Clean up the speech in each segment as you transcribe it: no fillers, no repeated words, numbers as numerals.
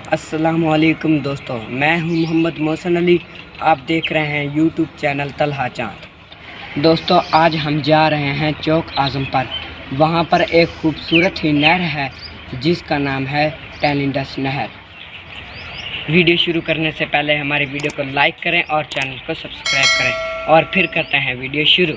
अस्सलामुअलैकुम दोस्तों, मैं हूं मोहम्मद मोहसिन अली। आप देख रहे हैं यूट्यूब चैनल तलहा चाँद। दोस्तों, आज हम जा रहे हैं चौक आज़म पर। वहां पर एक खूबसूरत ही नहर है जिसका नाम है इंडस नहर। वीडियो शुरू करने से पहले हमारे वीडियो को लाइक करें और चैनल को सब्सक्राइब करें और फिर करते हैं वीडियो शुरू।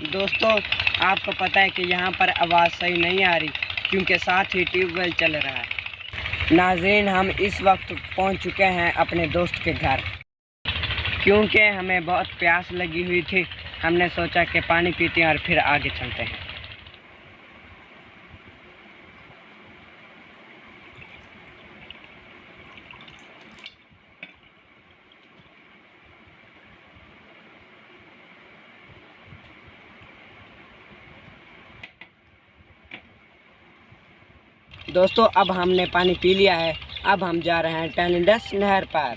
दोस्तों, आपको पता है कि यहाँ पर आवाज़ सही नहीं आ रही क्योंकि साथ ही ट्यूबवेल चल रहा है। नाज़रीन, हम इस वक्त पहुँच चुके हैं अपने दोस्त के घर क्योंकि हमें बहुत प्यास लगी हुई थी। हमने सोचा कि पानी पीते हैं और फिर आगे चलते हैं। दोस्तों, अब हमने पानी पी लिया है। अब हम जा रहे हैं इंडस नहर पर।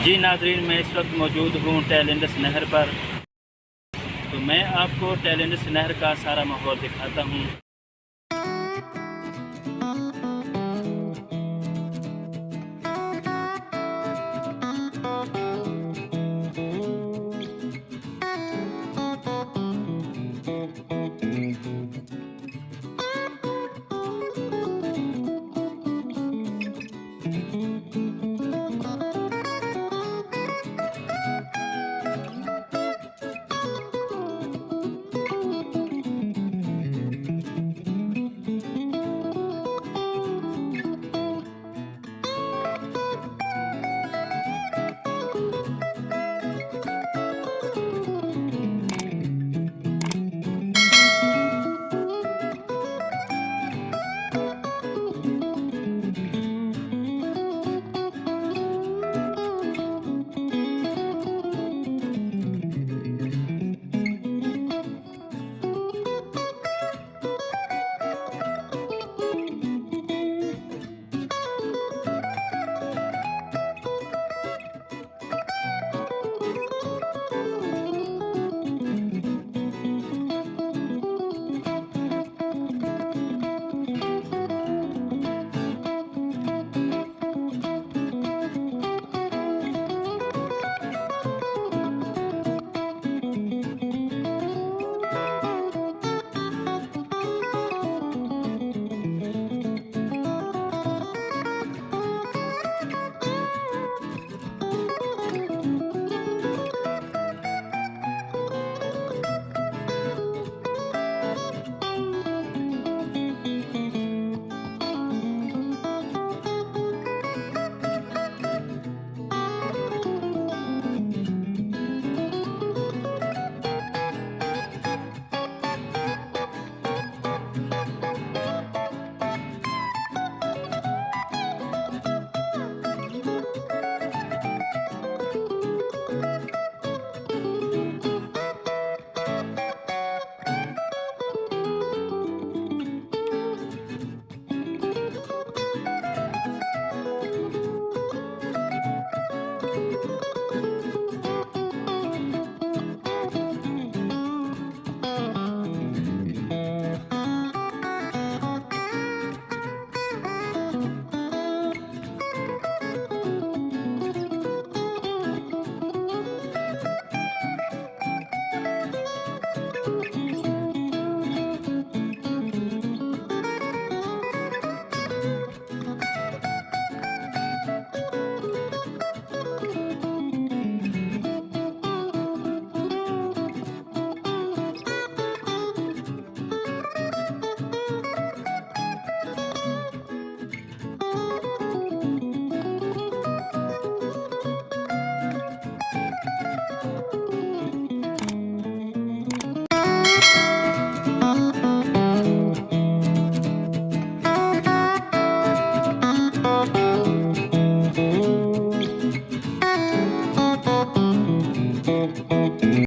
जी नाज़रीन, मैं इस वक्त मौजूद हूँ इंडस नहर पर। तो मैं आपको इंडस नहर का सारा माहौल दिखाता हूँ।